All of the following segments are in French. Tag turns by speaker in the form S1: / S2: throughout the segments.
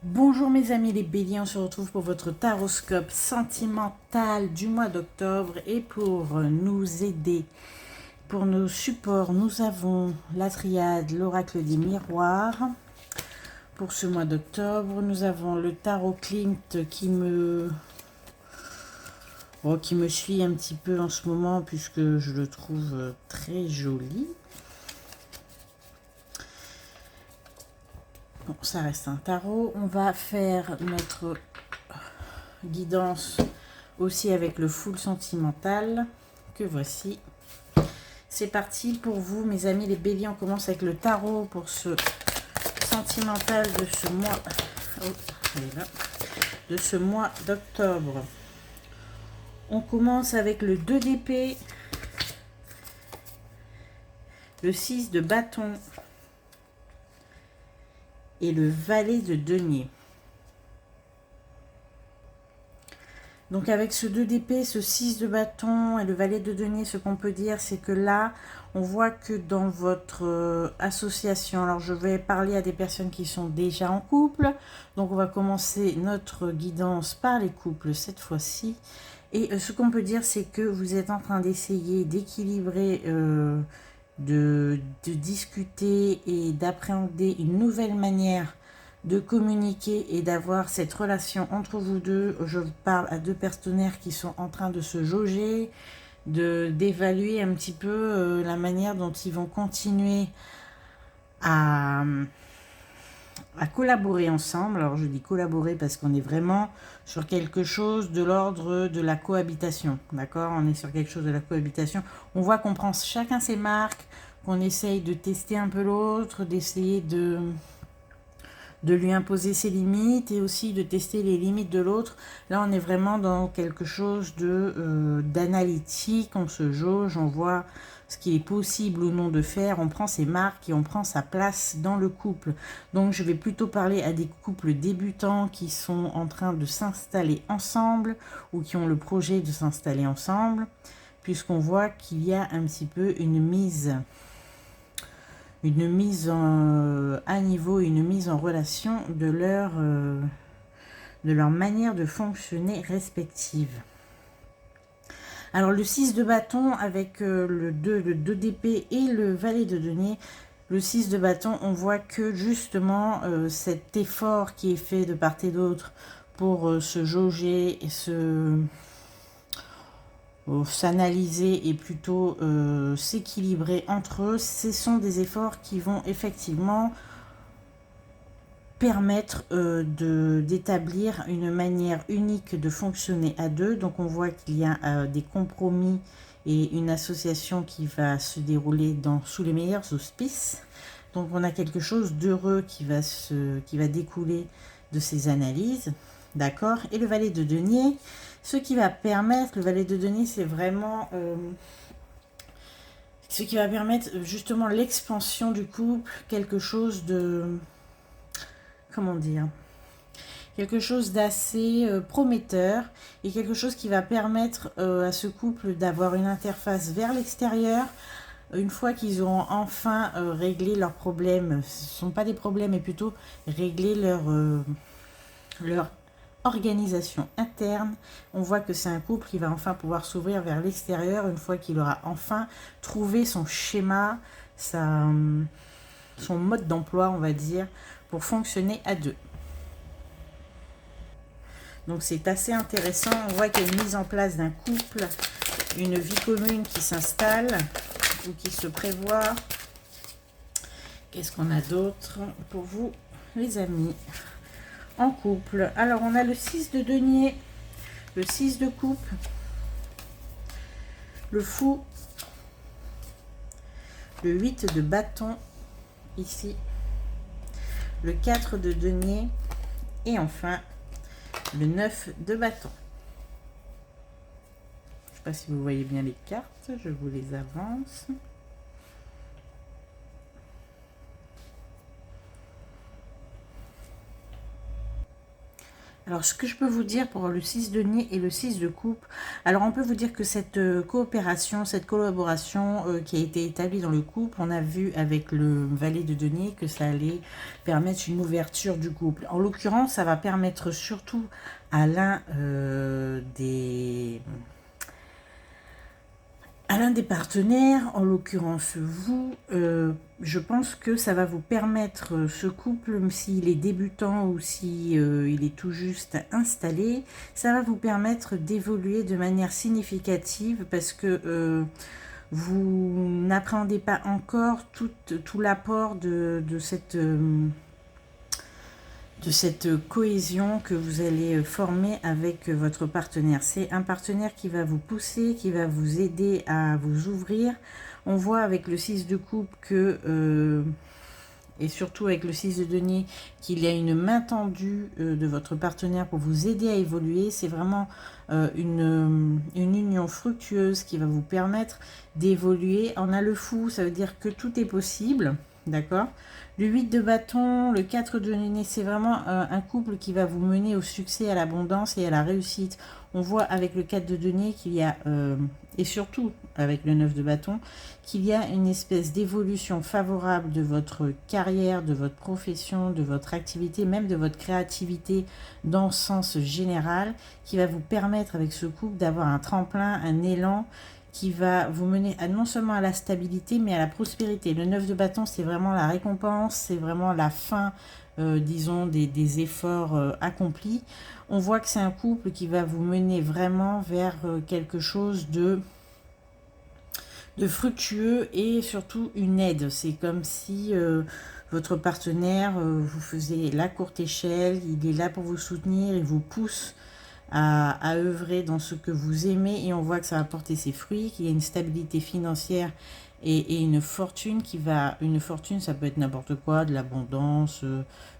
S1: Bonjour mes amis les béliers, on se retrouve pour votre taroscope sentimental du mois d'octobre et pour nous aider, pour nos supports, nous avons la triade, l'oracle des miroirs. Pour ce mois d'octobre, nous avons le tarot Klimt qui me suit un petit peu en ce moment puisque je le trouve très joli. Bon, ça reste un tarot. On va faire notre guidance aussi avec le full sentimental que voici. C'est parti pour vous, mes amis les béliers. On commence avec le tarot pour ce sentimental de ce mois. De ce mois d'octobre. On commence avec le 2 d'épée, le 6 de bâton et le valet de denier. Donc avec ce 2 d'épée, ce 6 de bâton et le valet de denier, ce qu'on peut dire, c'est que là, on voit que dans votre association, alors je vais parler à des personnes qui sont déjà en couple, donc on va commencer notre guidance par les couples cette fois-ci. Et ce qu'on peut dire, c'est que vous êtes en train d'essayer d'équilibrer, de discuter et d'appréhender une nouvelle manière de communiquer et d'avoir cette relation entre vous deux. Je parle à deux partenaires qui sont en train de se jauger, d'évaluer un petit peu la manière dont ils vont continuer à collaborer ensemble. Alors je dis collaborer parce qu'on est vraiment sur quelque chose de l'ordre de la cohabitation, d'accord? On est sur quelque chose de la cohabitation. On voit qu'on prend chacun ses marques, qu'on essaye de tester un peu l'autre, d'essayer de lui imposer ses limites et aussi de tester les limites de l'autre. Là, on est vraiment dans quelque chose d'analytique, on se jauge, on voit ce qu'il est possible ou non de faire, on prend ses marques et on prend sa place dans le couple. Donc, je vais plutôt parler à des couples débutants qui sont en train de s'installer ensemble ou qui ont le projet de s'installer ensemble, puisqu'on voit qu'il y a un petit peu une mise à niveau, une mise en relation de leur manière de fonctionner respective. Alors le 6 de bâton avec le 2 d'épée et le valet de denier, le 6 de bâton, on voit que justement cet effort qui est fait de part et d'autre pour se jauger et s'analyser et plutôt s'équilibrer entre eux, ce sont des efforts qui vont effectivement permettre d'établir une manière unique de fonctionner à deux. Donc on voit qu'il y a des compromis et une association qui va se dérouler sous les meilleurs auspices. Donc on a quelque chose d'heureux qui va découler de ces analyses. D'accord. Et le valet de denier, ce qui va permettre, le valet de denier, c'est vraiment ce qui va permettre justement l'expansion du couple, quelque chose de, comment dire, quelque chose d'assez prometteur et quelque chose qui va permettre à ce couple d'avoir une interface vers l'extérieur. Une fois qu'ils auront enfin réglé leurs problèmes, ce ne sont pas des problèmes, mais plutôt régler leur organisation interne, on voit que c'est un couple qui va enfin pouvoir s'ouvrir vers l'extérieur une fois qu'il aura enfin trouvé son schéma, son mode d'emploi, on va dire, pour fonctionner à deux. Donc c'est assez intéressant, on voit qu'il y a une mise en place d'un couple, une vie commune qui s'installe ou qui se prévoit. Qu'est-ce qu'on a d'autre pour vous, les amis, en couple? Alors on a le 6 de denier, le 6 de coupe, le fou, le 8 de bâton ici, le 4 de denier et enfin le 9 de bâton. Je ne sais pas si vous voyez bien les cartes, je vous les avance. Alors, ce que je peux vous dire pour le 6 de denier et le 6 de coupe, alors on peut vous dire que cette coopération, cette collaboration qui a été établie dans le couple, on a vu avec le valet de denier que ça allait permettre une ouverture du couple. En l'occurrence, ça va permettre surtout à l'un des partenaires, en l'occurrence vous, je pense que ça va vous permettre, ce couple, s'il est débutant ou si il est tout juste installé, ça va vous permettre d'évoluer de manière significative parce que vous n'appréhendez pas encore tout l'apport de cette cohésion que vous allez former avec votre partenaire. C'est un partenaire qui va vous pousser, qui va vous aider à vous ouvrir. On voit avec le 6 de coupe que, et surtout avec le 6 de denier, qu'il y a une main tendue de votre partenaire pour vous aider à évoluer. C'est vraiment une union fructueuse qui va vous permettre d'évoluer. On a le fou, ça veut dire que tout est possible. D'accord. Le 8 de bâton, le 4 de denier, c'est vraiment un couple qui va vous mener au succès, à l'abondance et à la réussite. On voit avec le 4 de denier qu'il y a, et surtout avec le 9 de bâton, qu'il y a une espèce d'évolution favorable de votre carrière, de votre profession, de votre activité, même de votre créativité dans le sens général, qui va vous permettre avec ce couple d'avoir un tremplin, un élan, qui va vous mener à, non seulement à la stabilité, mais à la prospérité. Le 9 de bâton, c'est vraiment la récompense, c'est vraiment la fin, disons, des efforts accomplis. On voit que c'est un couple qui va vous mener vraiment vers quelque chose de fructueux et surtout une aide. C'est comme si votre partenaire vous faisait la courte échelle, il est là pour vous soutenir, il vous pousse à œuvrer dans ce que vous aimez et on voit que ça va porter ses fruits, qu'il y a une stabilité financière et une fortune qui va... Une fortune, ça peut être n'importe quoi, de l'abondance,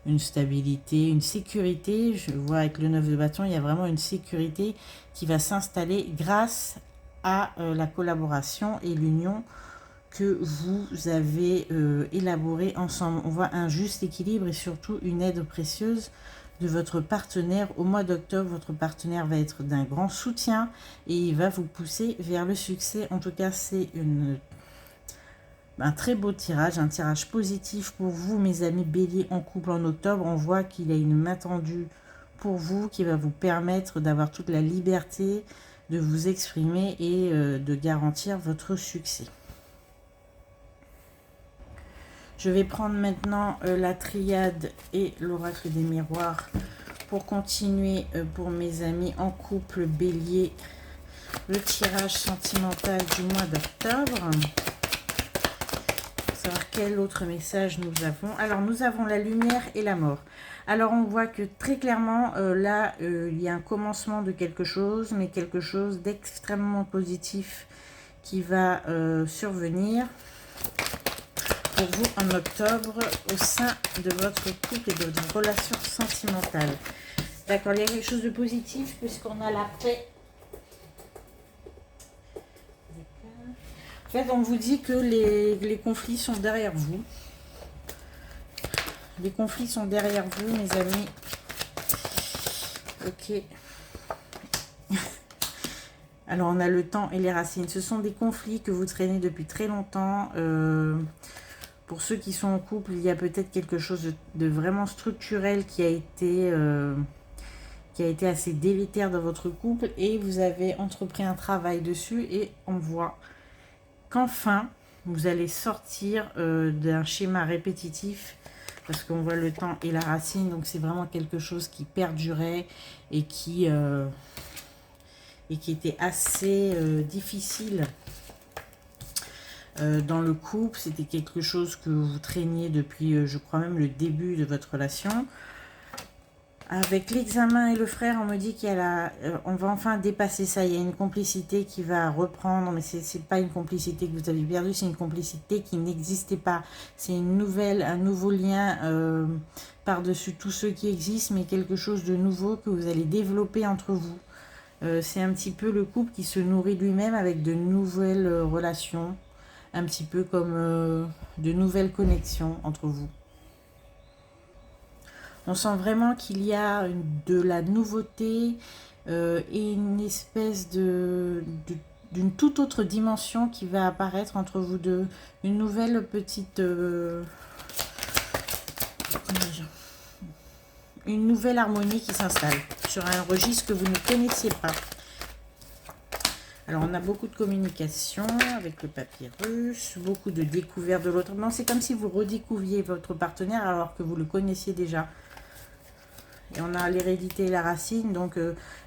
S1: une stabilité, une sécurité. Je vois avec le 9 de bâton, il y a vraiment une sécurité qui va s'installer grâce à la collaboration et l'union que vous avez élaboré ensemble. On voit un juste équilibre et surtout une aide précieuse de votre partenaire. Au mois d'octobre, votre partenaire va être d'un grand soutien et il va vous pousser vers le succès. En tout cas, c'est un très beau tirage, un tirage positif pour vous, mes amis béliers en couple en octobre. On voit qu'il y a une main tendue pour vous qui va vous permettre d'avoir toute la liberté de vous exprimer et de garantir votre succès. Je vais prendre maintenant la triade et l'oracle des miroirs pour continuer pour mes amis en couple bélier le tirage sentimental du mois d'octobre. Pour savoir quel autre message nous avons. Alors nous avons la lumière et la mort. Alors on voit que très clairement là il y a un commencement de quelque chose, mais quelque chose d'extrêmement positif qui va survenir pour vous en octobre au sein de votre couple et de votre relation sentimentale. D'accord, il y a quelque chose de positif puisqu'on a la paix. En fait, on vous dit que les conflits sont derrière vous. Les conflits sont derrière vous, mes amis. Ok. Alors, on a le temps et les racines. Ce sont des conflits que vous traînez depuis très longtemps. Pour ceux qui sont en couple, il y a peut-être quelque chose de vraiment structurel qui a été assez délétère dans votre couple et vous avez entrepris un travail dessus et on voit qu'enfin, vous allez sortir d'un schéma répétitif parce qu'on voit le temps et la racine, donc c'est vraiment quelque chose qui perdurait et qui était assez difficile dans le couple. C'était quelque chose que vous traîniez depuis, je crois même, le début de votre relation. Avec l'examen et le frère, on me dit qu'il y a on va enfin dépasser ça. Il y a une complicité qui va reprendre, mais c'est pas une complicité que vous avez perdue, c'est une complicité qui n'existait pas. C'est un nouveau lien par-dessus tous ceux qui existent, mais quelque chose de nouveau que vous allez développer entre vous. C'est un petit peu le couple qui se nourrit lui-même avec de nouvelles relations, un petit peu comme de nouvelles connexions entre vous. On sent vraiment qu'il y a de la nouveauté et une espèce d'une toute autre dimension qui va apparaître entre vous deux. Une nouvelle petite... une nouvelle harmonie qui s'installe sur un registre que vous ne connaissiez pas. Alors, on a beaucoup de communication avec le papyrus, beaucoup de découvertes de l'autre. Non, c'est comme si vous redécouvriez votre partenaire alors que vous le connaissiez déjà. Et on a l'hérédité et la racine, donc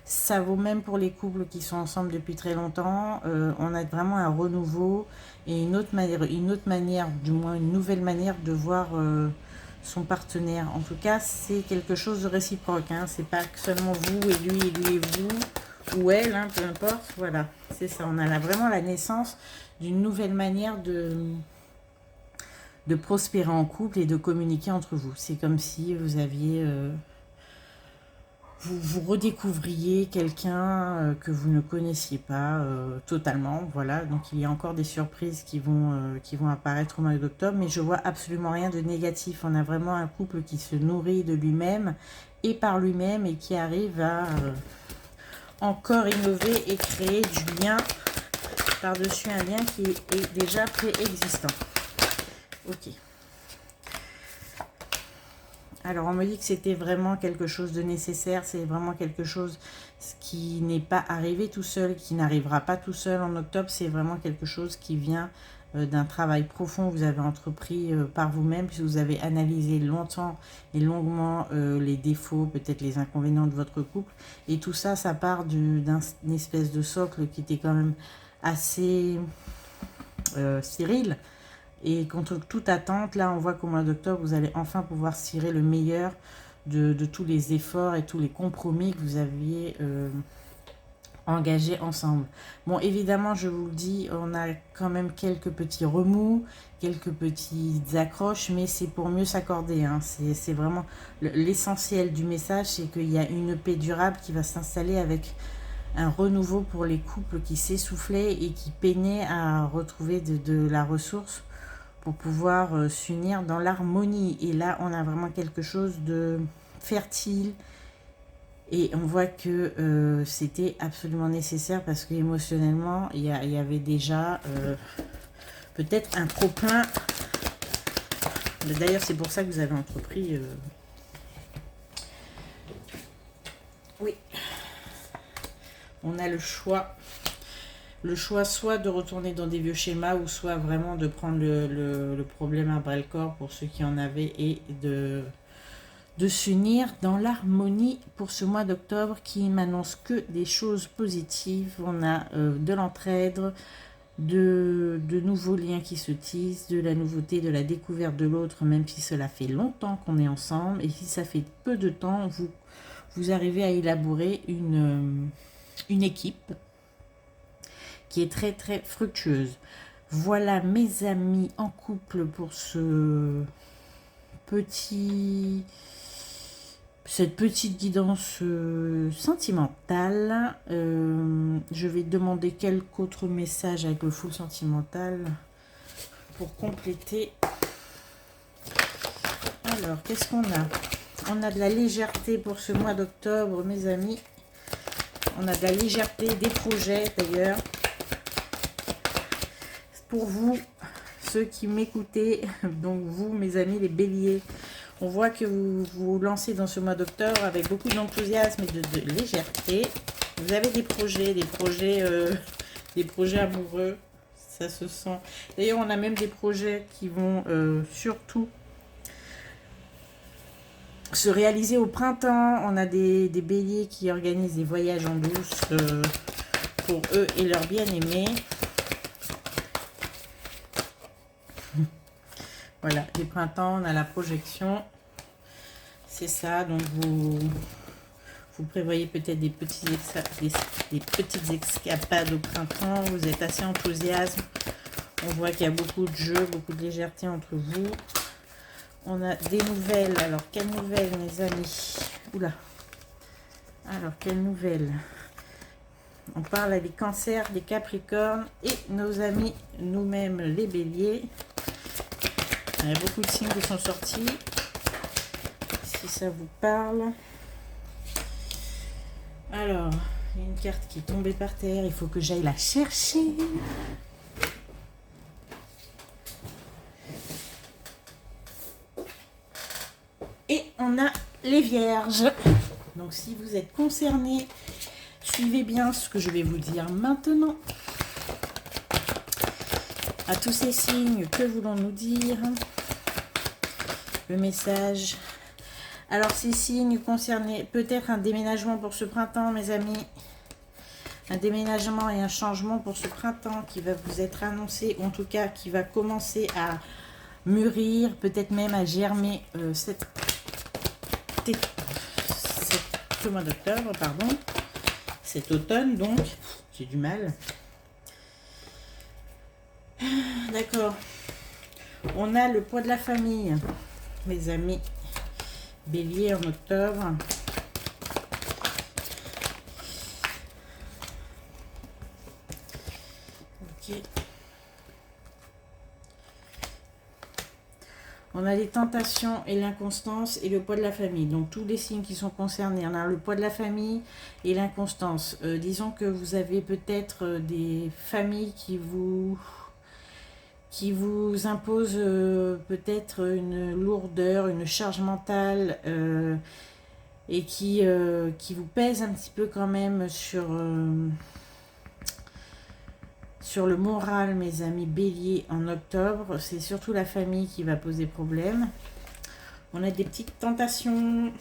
S1: ça vaut même pour les couples qui sont ensemble depuis très longtemps. On a vraiment un renouveau et une autre manière, du moins une nouvelle manière de voir son partenaire. En tout cas, c'est quelque chose de réciproque. Hein. C'est pas seulement vous et lui et vous, ou elle, hein, peu importe. Voilà, c'est ça. On a vraiment la naissance d'une nouvelle manière de prospérer en couple et de communiquer entre vous. C'est comme si vous aviez... vous redécouvriez quelqu'un que vous ne connaissiez pas totalement, voilà. Donc il y a encore des surprises qui vont apparaître au mois d'octobre, mais je vois absolument rien de négatif. On a vraiment un couple qui se nourrit de lui-même et par lui-même et qui arrive à encore innover et créer du lien par-dessus un lien qui est déjà préexistant. Ok. Alors, on me dit que c'était vraiment quelque chose de nécessaire, c'est vraiment quelque chose qui n'est pas arrivé tout seul, qui n'arrivera pas tout seul en octobre, c'est vraiment quelque chose qui vient d'un travail profond que vous avez entrepris par vous-même, puisque vous avez analysé longtemps et longuement les défauts, peut-être les inconvénients de votre couple, et tout ça, ça part d'une espèce de socle qui était quand même assez stérile. Et contre toute attente, là, on voit qu'au mois d'octobre, vous allez enfin pouvoir tirer le meilleur de tous les efforts et tous les compromis que vous aviez engagés ensemble. Bon, évidemment, je vous le dis, on a quand même quelques petits remous, quelques petites accroches, mais c'est pour mieux s'accorder. Hein. C'est vraiment l'essentiel du message, c'est qu'il y a une paix durable qui va s'installer avec un renouveau pour les couples qui s'essoufflaient et qui peinaient à retrouver de la ressource pour pouvoir s'unir dans l'harmonie. Et là, on a vraiment quelque chose de fertile. Et on voit que c'était absolument nécessaire parce qu'émotionnellement, il y avait déjà peut-être un trop-plein. D'ailleurs, c'est pour ça que vous avez entrepris... Oui. On a le choix. Le choix soit de retourner dans des vieux schémas ou soit vraiment de prendre le problème à bras le corps pour ceux qui en avaient et de s'unir dans l'harmonie pour ce mois d'octobre qui m'annonce que des choses positives. On a de l'entraide, de nouveaux liens qui se tissent, de la nouveauté, de la découverte de l'autre, même si cela fait longtemps qu'on est ensemble et si ça fait peu de temps, vous arrivez à élaborer une équipe qui est très très fructueuse. Voilà mes amis en couple pour cette petite guidance sentimentale. Je vais demander quelques autres messages avec le full sentimental pour compléter. Alors, qu'est-ce qu'on a? On a de la légèreté pour ce mois d'octobre, mes amis. On a de la légèreté, des projets d'ailleurs. Pour vous, ceux qui m'écoutez, donc vous, mes amis, les béliers, on voit que vous vous lancez dans ce mois d'octobre avec beaucoup d'enthousiasme et de légèreté. Vous avez des projets amoureux, ça se sent. D'ailleurs, on a même des projets qui vont surtout se réaliser au printemps. On a des béliers qui organisent des voyages en douce pour eux et leurs bien-aimés. Voilà, les printemps, on a la projection. C'est ça, donc vous prévoyez peut-être des petites escapades au printemps. Vous êtes assez enthousiaste. On voit qu'il y a beaucoup de jeux, beaucoup de légèreté entre vous. On a des nouvelles. Alors, quelles nouvelles, mes amis? Oula. Alors, quelles nouvelles? On parle des cancers, des capricornes et nos amis, nous-mêmes, les béliers. Il y a beaucoup de signes qui sont sortis. si ça vous parle. Alors, il y a une carte qui est tombée par terre, il faut que j'aille la chercher. Et on a les vierges. Donc si vous êtes concernés, suivez bien ce que je vais vous dire maintenant. À tous ces signes, que voulons-nous dire? Le message. Alors ces signes concernés, peut-être un déménagement pour ce printemps, mes amis. Un déménagement et un changement pour ce printemps qui va vous être annoncé, ou en tout cas qui va commencer à mûrir, peut-être même à germer ce mois d'octobre, pardon, cet automne donc, j'ai du mal. D'accord. On a le poids de la famille, mes amis. Bélier en octobre. Ok. On a les tentations et l'inconstance et le poids de la famille. Donc tous les signes qui sont concernés. On a le poids de la famille et l'inconstance. Disons que vous avez peut-être des familles qui vous imposent peut-être une lourdeur, une charge mentale et qui vous pèse un petit peu quand même sur le moral, mes amis bélier en octobre. C'est surtout la famille qui va poser problème. On a des petites tentations.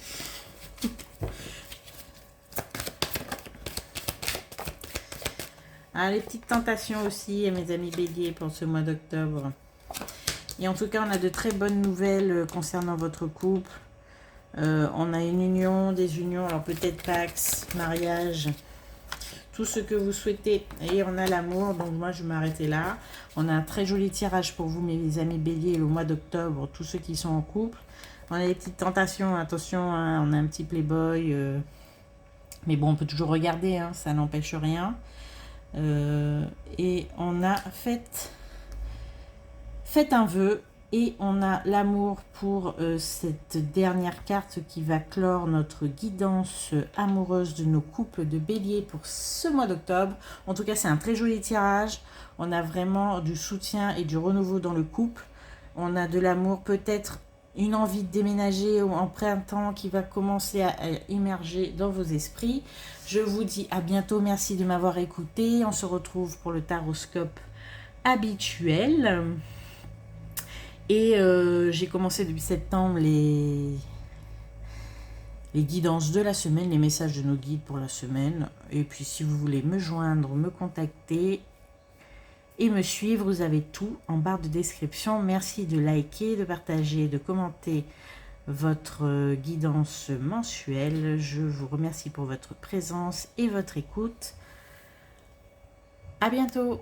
S1: Ah, les petites tentations aussi, mes amis béliers, pour ce mois d'octobre. Et en tout cas, on a de très bonnes nouvelles concernant votre couple. On a une union, des unions, alors peut-être Pax, mariage, tout ce que vous souhaitez. Et on a l'amour, donc moi je vais m'arrêter là. On a un très joli tirage pour vous, mes amis béliers, le mois d'octobre, tous ceux qui sont en couple. On a des petites tentations, attention, hein, on a un petit playboy. Mais bon, on peut toujours regarder, hein, ça n'empêche rien. Et on a fait un vœu et on a l'amour pour cette dernière carte qui va clore notre guidance amoureuse de nos couples de bélier pour ce mois d'octobre. En tout cas, c'est un très joli tirage. On a vraiment du soutien et du renouveau dans le couple. On a de l'amour, peut-être une envie de déménager en printemps qui va commencer à émerger dans vos esprits. Je vous dis à bientôt. Merci de m'avoir écouté. On se retrouve pour le taroscope habituel. Et j'ai commencé depuis septembre les guidances de la semaine, les messages de nos guides pour la semaine. Et puis si vous voulez me joindre, me contacter et me suivre, vous avez tout en barre de description. Merci de liker, de partager, de commenter votre guidance mensuelle. Je vous remercie pour votre présence et votre écoute. À bientôt.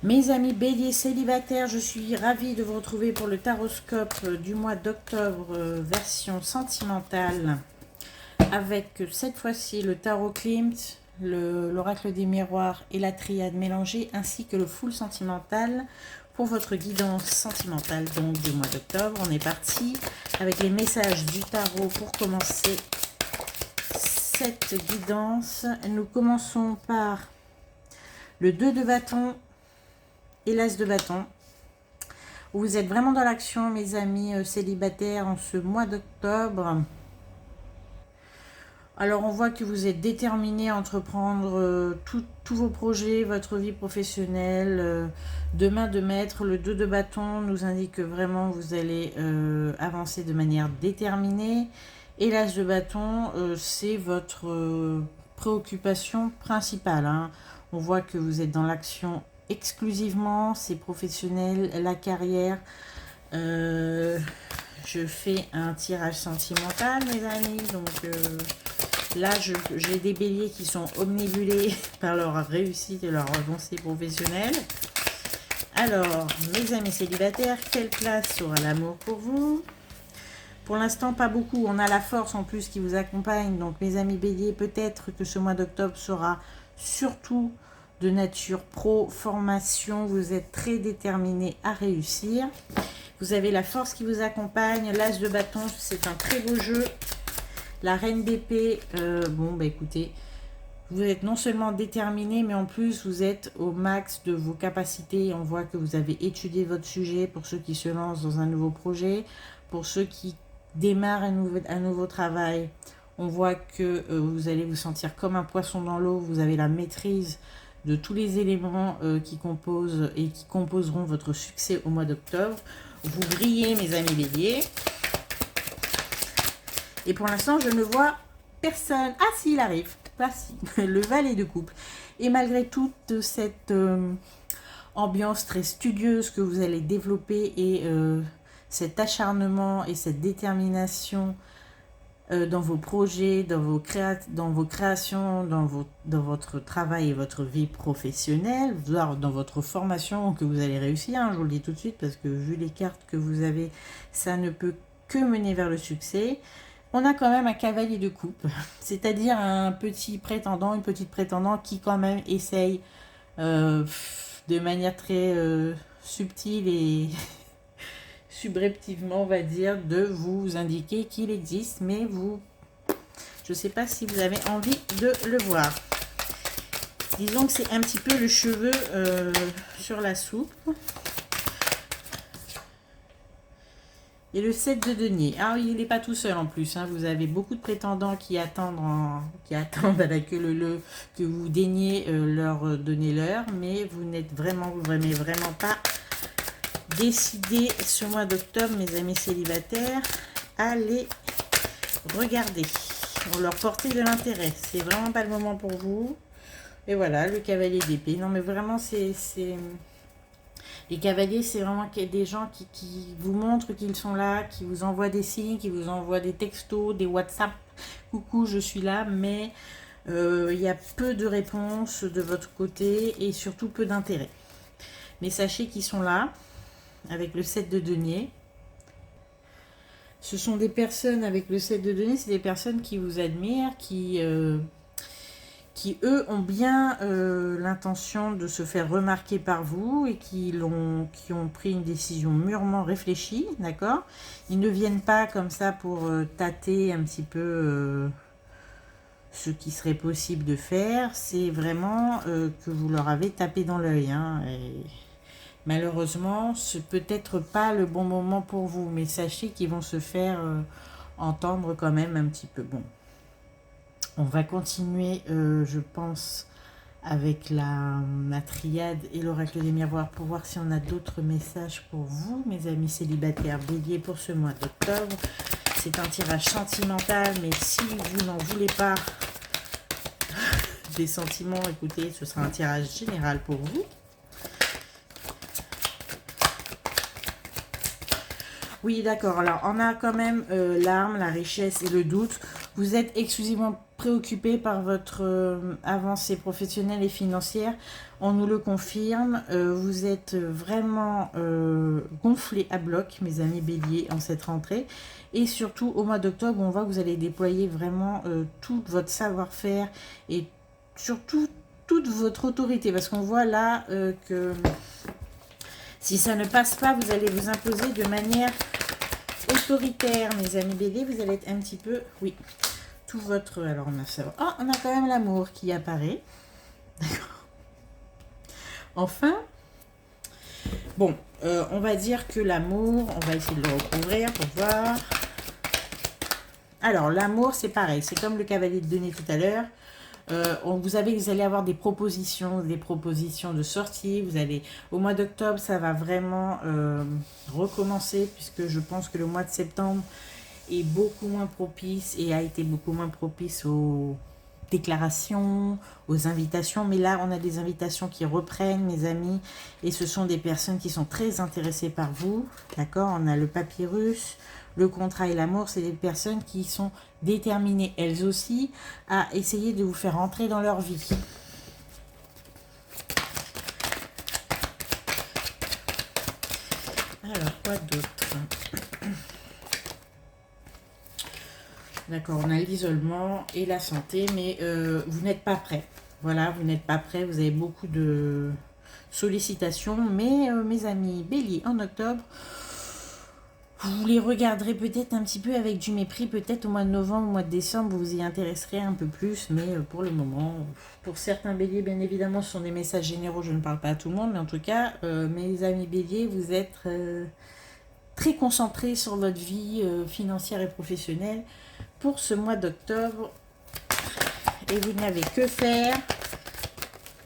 S1: Mes amis béliers célibataires, je suis ravie de vous retrouver pour le taroscope du mois d'octobre, version sentimentale, avec cette fois-ci le tarot Klimt, l'oracle des miroirs et la triade mélangée, ainsi que le full sentimental pour votre guidance sentimentale donc du mois d'octobre. On est parti avec les messages du tarot pour commencer cette guidance. Nous commençons par le 2 de bâton et l'as de bâton. Vous êtes vraiment dans l'action, mes amis célibataires, en ce mois d'octobre. Alors, on voit que vous êtes déterminés à entreprendre tous vos projets, votre vie professionnelle, de main de maître. Le 2 de bâton nous indique que vraiment vous allez avancer de manière déterminée. Et l'as de bâton, c'est votre préoccupation principale, hein. On voit que vous êtes dans l'action exclusivement, c'est professionnel, la carrière. Je fais un tirage sentimental, mes amis, donc là j'ai des béliers qui sont omnibulés par leur réussite et leur avancée professionnelle. Alors, mes amis célibataires, quelle place aura l'amour pour vous? Pour l'instant, pas beaucoup. On a la force en plus qui vous accompagne. Donc, mes amis béliers, peut-être que ce mois d'octobre sera surtout de nature pro, formation. Vous êtes très déterminés à réussir. Vous avez la force qui vous accompagne. L'as de bâton, c'est un très beau jeu. La reine d'épée, bon, bah écoutez, vous êtes non seulement déterminé, mais en plus, vous êtes au max de vos capacités. On voit que vous avez étudié votre sujet pour ceux qui se lancent dans un nouveau projet, pour ceux qui démarrent un nouveau travail. On voit que vous allez vous sentir comme un poisson dans l'eau. Vous avez la maîtrise de tous les éléments qui composent et qui composeront votre succès au mois d'octobre. Vous brillez, mes amis béliers. Et pour l'instant, je ne vois personne. Ah si, il arrive. Ah si, le valet de couple. Et malgré toute cette ambiance très studieuse que vous allez développer et cet acharnement et cette détermination dans vos projets, dans vos créations, dans votre travail et votre vie professionnelle, voire dans votre formation que vous allez réussir, hein, je vous le dis tout de suite, parce que vu les cartes que vous avez, ça ne peut que mener vers le succès. On a quand même un cavalier de coupe, c'est-à-dire un petit prétendant, une petite prétendante qui quand même essaye de manière très subtile et subrepticement, on va dire, de vous indiquer qu'il existe, mais vous, je ne sais pas si vous avez envie de le voir. Disons que c'est un petit peu le cheveu sur la soupe. Et le 7 de denier. Ah oui, il n'est pas tout seul en plus. Hein. Vous avez beaucoup de prétendants qui attendent avec que vous daigniez leur donner l'heure, mais vous n'êtes vraiment pas décidé ce mois d'octobre, mes amis célibataires, à les regarder. On leur porter de l'intérêt. C'est vraiment pas le moment pour vous. Et voilà, le cavalier d'épée. Non, mais vraiment, c'est... Les cavaliers, c'est vraiment des gens qui vous montrent qu'ils sont là, qui vous envoient des signes, qui vous envoient des textos, des WhatsApp. Coucou, je suis là, mais il y a peu de réponses de votre côté et surtout peu d'intérêt. Mais sachez qu'ils sont là, avec le 7 de denier. Ce sont des personnes, avec le 7 de denier, c'est des personnes qui vous admirent, qui eux ont bien l'intention de se faire remarquer par vous et qui ont pris une décision mûrement réfléchie, d'accord? Ils ne viennent pas comme ça pour tâter un petit peu ce qui serait possible de faire. C'est vraiment que vous leur avez tapé dans l'œil, hein, et malheureusement, ce peut être pas le bon moment pour vous, mais sachez qu'ils vont se faire entendre quand même un petit peu. Bon. On va continuer, je pense, avec la triade et l'oracle des miroirs pour voir si on a d'autres messages pour vous, mes amis célibataires béliers, pour ce mois d'octobre. C'est un tirage sentimental, mais si vous n'en voulez pas des sentiments, écoutez, ce sera un tirage général pour vous. Oui, d'accord. Alors, on a quand même l'arme, la richesse et le doute. Vous êtes exclusivement préoccupé par votre avancée professionnelle et financière. On nous le confirme. Vous êtes vraiment gonflé à bloc, mes amis béliers, en cette rentrée. Et surtout, au mois d'octobre, on voit que vous allez déployer vraiment tout votre savoir-faire et surtout toute votre autorité. Parce qu'on voit là que... si ça ne passe pas, vous allez vous imposer de manière autoritaire, mes amis béliers. Vous allez être un petit peu... Oui, tout votre... Alors, on a ça. Oh, on a quand même l'amour qui apparaît. D'accord. Enfin, bon, on va dire que l'amour... On va essayer de le recouvrir pour voir. Alors, l'amour, c'est pareil. C'est comme le cavalier de denier tout à l'heure. Vous allez avoir des propositions de sortie. Vous allez, au mois d'octobre, ça va vraiment recommencer, puisque je pense que le mois de septembre est beaucoup moins propice et a été beaucoup moins propice aux déclarations, aux invitations. Mais là, on a des invitations qui reprennent, mes amis, et ce sont des personnes qui sont très intéressées par vous. D'accord? On a le papyrus. Le contrat et l'amour, c'est des personnes qui sont déterminées, elles aussi, à essayer de vous faire entrer dans leur vie. Alors, quoi d'autre? D'accord, on a l'isolement et la santé, mais vous n'êtes pas prêt. Voilà, vous n'êtes pas prêt, vous avez beaucoup de sollicitations, mais mes amis béliers, en octobre, Vous les regarderez peut-être un petit peu avec du mépris, peut-être au mois de novembre, au mois de décembre, vous vous y intéresserez un peu plus, mais pour le moment, pour certains béliers, bien évidemment, ce sont des messages généraux, je ne parle pas à tout le monde, mais en tout cas, mes amis béliers, vous êtes très concentrés sur votre vie financière et professionnelle pour ce mois d'octobre, et vous n'avez que faire,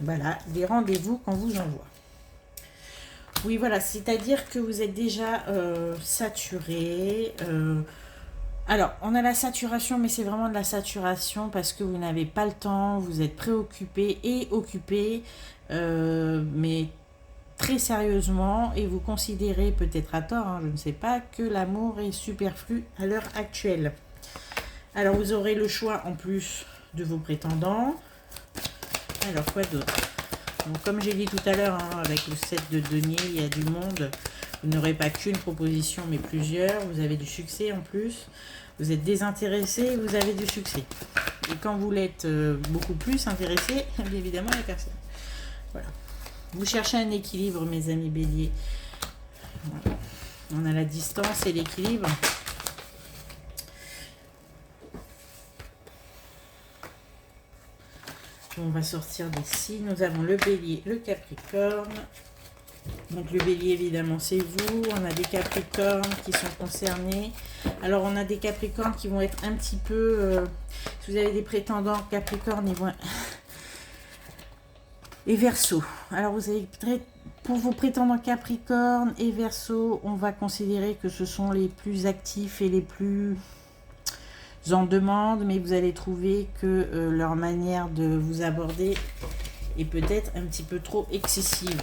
S1: voilà, des rendez-vous qu'on vous envoie. Oui, voilà, c'est-à-dire que vous êtes déjà saturé. Alors, on a la saturation, mais c'est vraiment de la saturation parce que vous n'avez pas le temps, vous êtes préoccupé et occupé, mais très sérieusement, et vous considérez, peut-être à tort, hein, je ne sais pas, que l'amour est superflu à l'heure actuelle. Alors, vous aurez le choix en plus de vos prétendants. Alors, quoi d'autre? Donc, comme j'ai dit tout à l'heure, hein, avec le 7 de denier, il y a du monde. Vous n'aurez pas qu'une proposition, mais plusieurs. Vous avez du succès en plus. Vous êtes désintéressé, vous avez du succès. Et quand vous l'êtes beaucoup plus intéressé, bien évidemment, il n'y a personne. Voilà. Vous cherchez un équilibre, mes amis béliers. Voilà. On a la distance et l'équilibre. On va sortir d'ici. Nous avons le bélier, le capricorne. Donc le bélier, évidemment, c'est vous. On a des capricornes qui sont concernés. Alors, on a des capricornes qui vont être un petit peu... si vous avez des prétendants capricornes, ils vont... et verseau. Alors, vous avez... Pour vos prétendants capricorne et verseau, on va considérer que ce sont les plus actifs et les plus en demande, mais vous allez trouver que leur manière de vous aborder est peut-être un petit peu trop excessive.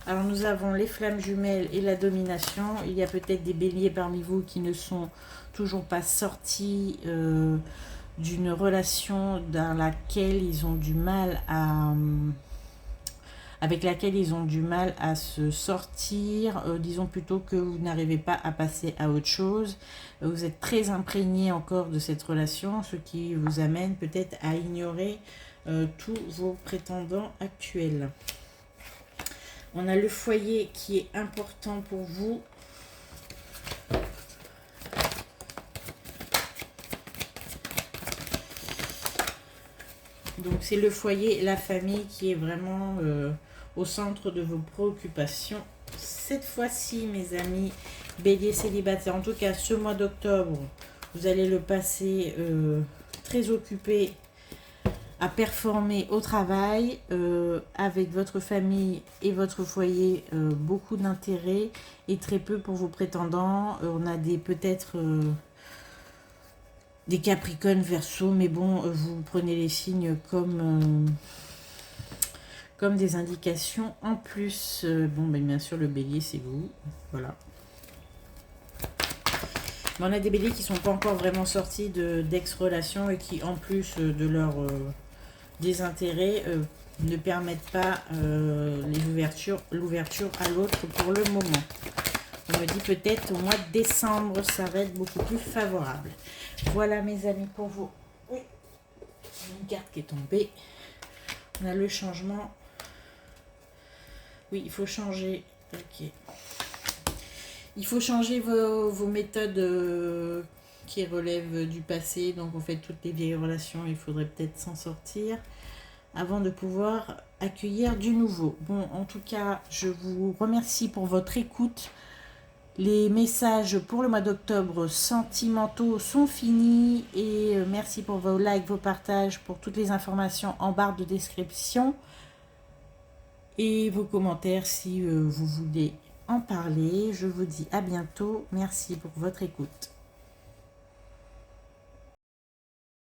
S1: Alors nous avons les flammes jumelles et la domination. Il y a peut-être des béliers parmi vous qui ne sont toujours pas sortis d'une relation dans laquelle ils ont du mal à... avec laquelle ils ont du mal à se sortir. Disons plutôt que vous n'arrivez pas à passer à autre chose. Vous êtes très imprégné encore de cette relation, ce qui vous amène peut-être à ignorer tous vos prétendants actuels. On a le foyer qui est important pour vous. Donc c'est le foyer, la famille qui est vraiment au centre de vos préoccupations. Cette fois-ci, mes amis bélier célibataires, en tout cas ce mois d'octobre, vous allez le passer très occupé à performer au travail, avec votre famille et votre foyer, beaucoup d'intérêt et très peu pour vos prétendants. On a peut-être des capricornes verseaux, mais bon, vous prenez les signes comme des indications en plus. Bon, ben, bien sûr, le bélier, c'est vous. Voilà. Mais on a des béliers qui ne sont pas encore vraiment sortis d'ex-relations et qui, en plus de leur... désintérêt, ne permettent pas l'ouverture à l'autre pour le moment. On me dit peut-être au mois de décembre, ça va être beaucoup plus favorable. Voilà mes amis pour vous. Oui, une carte qui est tombée. On a le changement. Oui, il faut changer. Ok. Il faut changer vos méthodes qui relèvent du passé. Donc en fait, toutes les vieilles relations, il faudrait peut-être s'en sortir avant de pouvoir accueillir du nouveau. Bon, en tout cas, je vous remercie pour votre écoute. Les messages pour le mois d'octobre sentimentaux sont finis et merci pour vos likes, vos partages, pour toutes les informations en barre de description et vos commentaires si vous voulez en parler. Je vous dis à bientôt. Merci pour votre écoute.